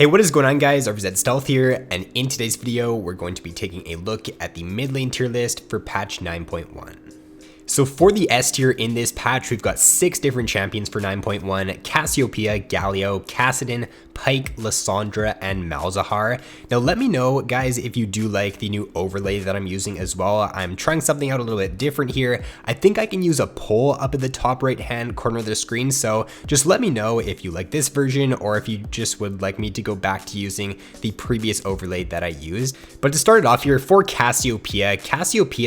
Hey, what is going on guys? RVZ Stealth here, and in today's video, we're going to be taking a look at the mid lane tier list for patch 9.1. So for the S tier in this patch, we've got 6 different champions for 9.1, Cassiopeia, Gallio, Kassadin, Pike, Lissandra, and Malzahar. Now let me know guys if you do like the new overlay that I'm using as well. I'm trying something out a little bit different here. I think I can use a poll up at the top right hand corner of the screen, so just let me know if you like this version or if you just would like me to go back to using the previous overlay that I used. But to start it off here, for Cassiopeia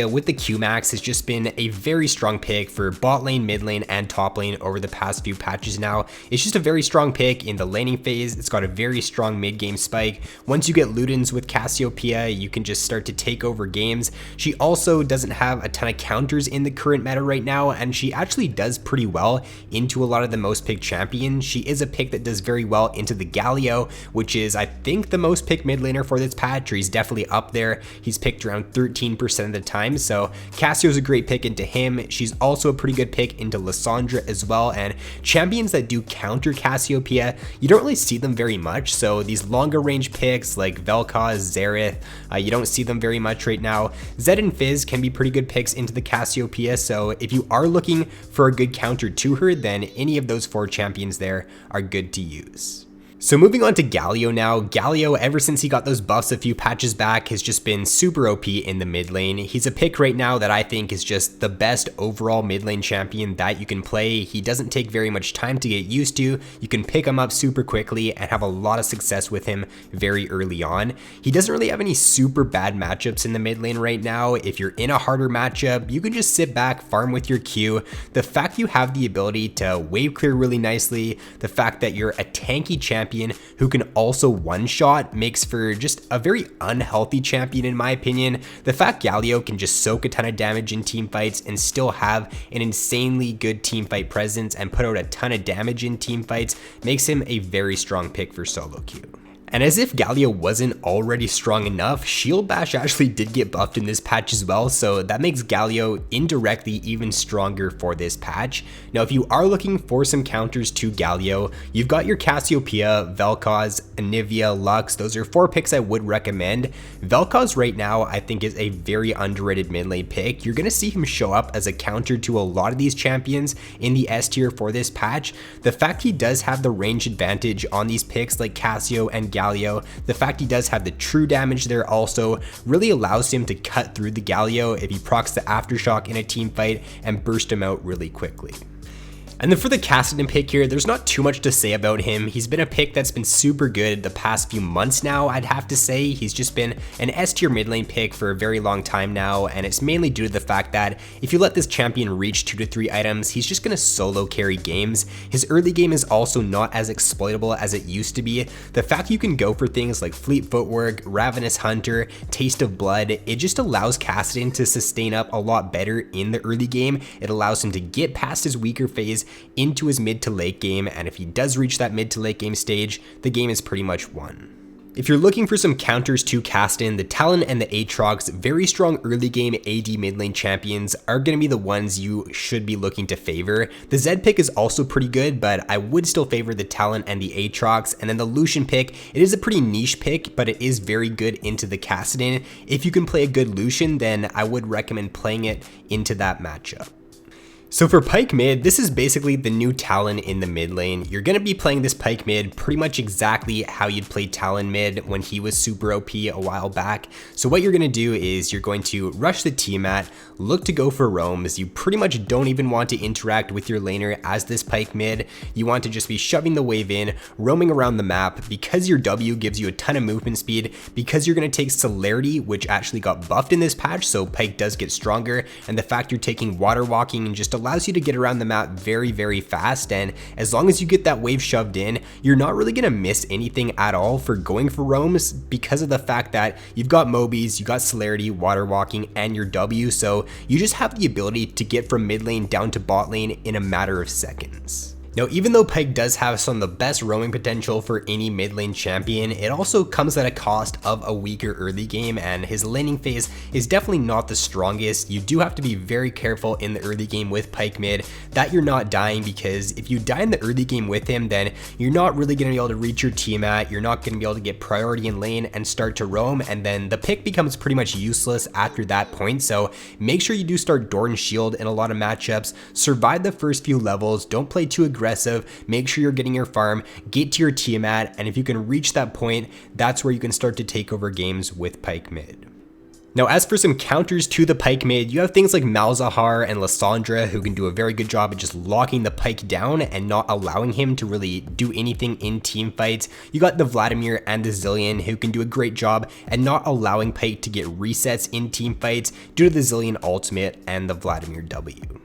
with the Qmax has just been a very strong pick for bot lane, mid lane, and top lane over the past few patches now. It's just a very strong pick in the laning phase. It's got a very strong mid game spike. Once you get Ludens with Cassiopeia, you can just start to take over games. She also doesn't have a ton of counters in the current meta right now, and she actually does pretty well into a lot of the most picked champions. She is a pick that does very well into the Gallio, which is I think the most picked mid laner for this patch, or he's definitely up there. He's picked around 13% of the time, so Cassio's a great pick into him. She's also a pretty good pick into Lissandra as well, and champions that do counter Cassiopeia, you don't really see them very much. So these longer range picks like Vel'Koz, Xerath, you don't see them very much right now. Zed and Fizz can be pretty good picks into the Cassiopeia, so if you are looking for a good counter to her, then any of those 4 champions there are good to use. So moving on to Gallio now. Gallio, ever since he got those buffs a few patches back, has just been super OP in the mid lane. He's a pick right now that I think is just the best overall mid lane champion that you can play. He doesn't take very much time to get used to. You can pick him up super quickly and have a lot of success with him very early on. He doesn't really have any super bad matchups in the mid lane right now. If you're in a harder matchup, you can just sit back, farm with your Q. The fact you have the ability to wave clear really nicely, the fact that you're a tanky champion who can also one-shot makes for just a very unhealthy champion in my opinion. The fact Gallio can just soak a ton of damage in team fights and still have an insanely good team fight presence and put out a ton of damage in team fights makes him a very strong pick for solo queue. And as if Gallio wasn't already strong enough, Shield Bash actually did get buffed in this patch as well, so that makes Gallio indirectly even stronger for this patch. Now if you are looking for some counters to Gallio, you've got your Cassiopeia, Vel'Koz, Anivia, Lux. Those are 4 picks I would recommend. Vel'Koz right now I think is a very underrated mid lane pick. You're going to see him show up as a counter to a lot of these champions in the S tier for this patch. The fact he does have the range advantage on these picks like Cassio and Gallio, the fact he does have the true damage there also really allows him to cut through the Gallio if he procs the aftershock in a team fight and burst him out really quickly. And then for the Kassadin pick here, there's not too much to say about him. He's been a pick that's been super good the past few months now, I'd have to say. He's just been an S tier mid lane pick for a very long time now, and it's mainly due to the fact that if you let this champion reach 2 to 3 items, he's just going to solo carry games. His early game is also not as exploitable as it used to be. The fact you can go for things like Fleet Footwork, Ravenous Hunter, Taste of Blood, it just allows Kassadin to sustain up a lot better in the early game. It allows him to get past his weaker phase into his mid to late game, and if he does reach that mid to late game stage, the game is pretty much won. If you're looking for some counters to Kassadin, the Talon and the Aatrox, very strong early game AD mid lane champions, are going to be the ones you should be looking to favor. The Zed pick is also pretty good, but I would still favor the Talon and the Aatrox. And then the Lucian pick, it is a pretty niche pick, but it is very good into the Kassadin. If you can play a good Lucian, then I would recommend playing it into that matchup. So for Pike Mid, this is basically the new Talon in the mid lane. You're going to be playing this Pike Mid pretty much exactly how you'd play Talon mid when he was super OP a while back. So what you're going to do is you're going to rush the Tiamat, look to go for roams. You pretty much don't even want to interact with your laner as this Pike Mid. You want to just be shoving the wave in, roaming around the map. Because your W gives you a ton of movement speed, because you're going to take Celerity, which actually got buffed in this patch, so Pike does get stronger, and the fact you're taking Water Walking and just allows you to get around the map very, very fast. And as long as you get that wave shoved in, you're not really going to miss anything at all for going for roams because of the fact that you've got Mobies, you got Celerity, Water Walking, and your W. So you just have the ability to get from mid lane down to bot lane in a matter of seconds. Now, even though Pike does have some of the best roaming potential for any mid lane champion, it also comes at a cost of a weaker early game, and his laning phase is definitely not the strongest. You do have to be very careful in the early game with Pike Mid that you're not dying, because if you die in the early game with him, then you're not really going to be able to reach your Tiamat, you're not going to be able to get priority in lane and start to roam, and then the pick becomes pretty much useless after that point. So make sure you do start Dorn Shield in a lot of matchups, survive the first few levels, don't play too aggressive, make sure you're getting your farm, get to your Tiamat, and if you can reach that point, that's where you can start to take over games with Pike Mid. Now, as for some counters to the Pike Mid, you have things like Malzahar and Lissandra who can do a very good job at just locking the Pike down and not allowing him to really do anything in team fights. You got the Vladimir and the Zilean who can do a great job at not allowing Pike to get resets in team fights due to the Zilean ultimate and the Vladimir W.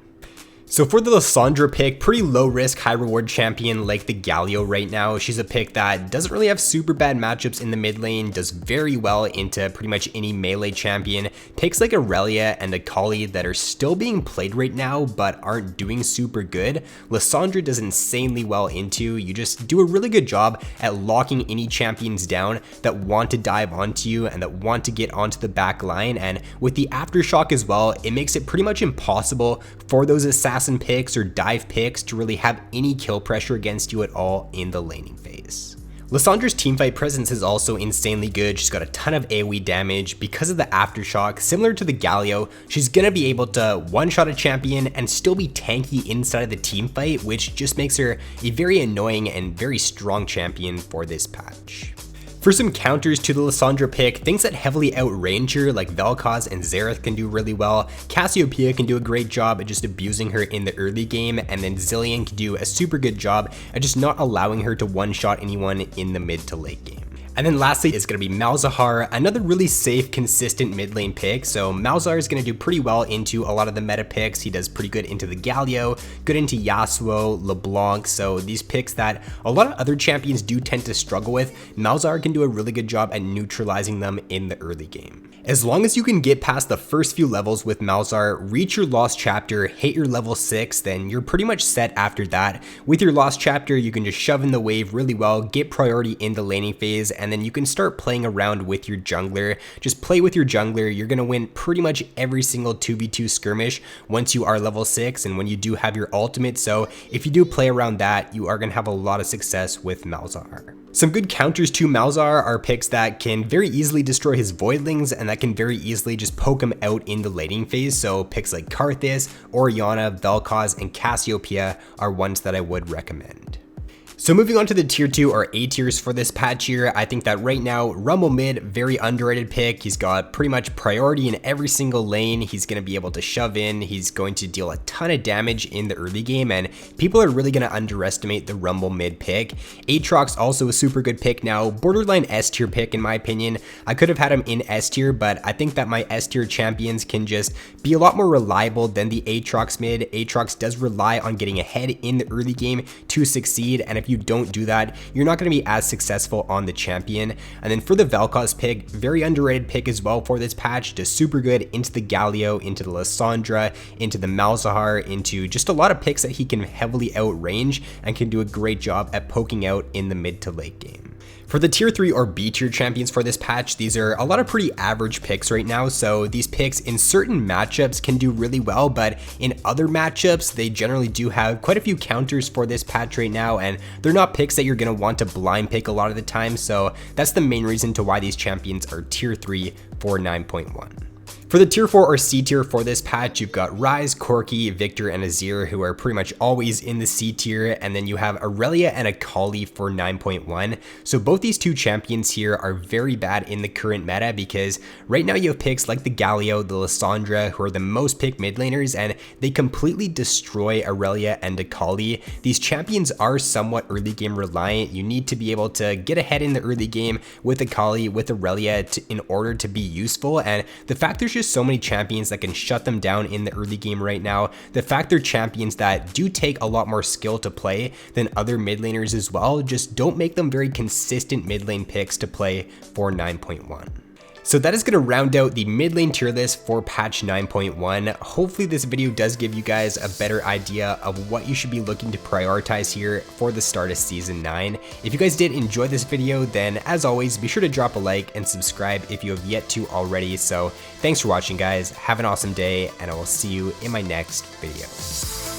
So for the Lissandra pick, pretty low risk, high reward champion like the Gallio right now. She's a pick that doesn't really have super bad matchups in the mid lane, does very well into pretty much any melee champion. Picks like Aurelia and Akali that are still being played right now but aren't doing super good, Lissandra does insanely well into. You just do a really good job at locking any champions down that want to dive onto you and that want to get onto the back line, and with the Aftershock as well, it makes it pretty much impossible for those assassin picks or dive picks to really have any kill pressure against you at all in the laning phase. Lissandra's teamfight presence is also insanely good. She's got a ton of AoE damage because of the Aftershock. Similar to the Gallio, she's gonna be able to one-shot a champion and still be tanky inside of the teamfight, which just makes her a very annoying and very strong champion for this patch. For some counters to the Lissandra pick, things that heavily outrange her like Vel'Koz and Xerath can do really well. Cassiopeia can do a great job at just abusing her in the early game, and then Zilean can do a super good job at just not allowing her to one-shot anyone in the mid to late game. And then lastly is going to be Malzahar, another really safe, consistent mid lane pick. So Malzahar is going to do pretty well into a lot of the meta picks. He does pretty good into the Gallio, good into Yasuo, LeBlanc. So these picks that a lot of other champions do tend to struggle with, Malzahar can do a really good job at neutralizing them in the early game. As long as you can get past the first few levels with Malzahar, reach your Lost Chapter, hit your level 6, then you're pretty much set after that. With your Lost Chapter, you can just shove in the wave really well, get priority in the laning phase, and then you can start playing around with your jungler. Just play with your jungler, you're going to win pretty much every single 2v2 skirmish once you are level 6 and when you do have your ultimate. So if you do play around that, you are going to have a lot of success with Malzahar. Some good counters to Malzahar are picks that can very easily destroy his Voidlings and that can very easily just poke him out in the laning phase. So picks like Karthus, Orianna, Vel'Koz, and Cassiopeia are ones that I would recommend. So moving on to the tier 2 or A tiers for this patch here, I think that right now, Rumble Mid, very underrated pick. He's got pretty much priority in every single lane. He's going to be able to shove in. He's going to deal a ton of damage in the early game, and people are really going to underestimate the Rumble Mid pick. Aatrox also a super good pick now, borderline S tier pick in my opinion. I could have had him in S tier, but I think that my S tier champions can just be a lot more reliable than the Aatrox mid. Aatrox does rely on getting ahead in the early game to succeed, and if you don't do that, you're not going to be as successful on the champion. And then for the Vel'Koz pick, very underrated pick as well for this patch, just super good into the Gallio, into the Lissandra, into the Malzahar, into just a lot of picks that he can heavily outrange and can do a great job at poking out in the mid to late game. For the tier 3 or B tier champions for this patch, these are a lot of pretty average picks right now. So these picks in certain matchups can do really well, but in other matchups, they generally do have quite a few counters for this patch right now, and they're not picks that you're going to want to blind pick a lot of the time. So that's the main reason to why these champions are tier 3 for 9.1. For the tier 4 or C tier for this patch, you've got Ryze, Corki, Victor, and Azir, who are pretty much always in the C tier, and then you have Aurelia and Akali for 9.1. So both these two champions here are very bad in the current meta because right now you have picks like the Gallio, the Lissandra, who are the most picked mid laners, and they completely destroy Aurelia and Akali. These champions are somewhat early game reliant. You need to be able to get ahead in the early game with Akali, with Aurelia in order to be useful, and the fact there's just so many champions that can shut them down in the early game right now, the fact they're champions that do take a lot more skill to play than other mid laners as well, just don't make them very consistent mid lane picks to play for 9.1. So that is going to round out the mid lane tier list for patch 9.1. Hopefully this video does give you guys a better idea of what you should be looking to prioritize here for the start of season 9. If you guys did enjoy this video, then as always, be sure to drop a like and subscribe if you have yet to already. So thanks for watching, guys. Have an awesome day, and I will see you in my next video.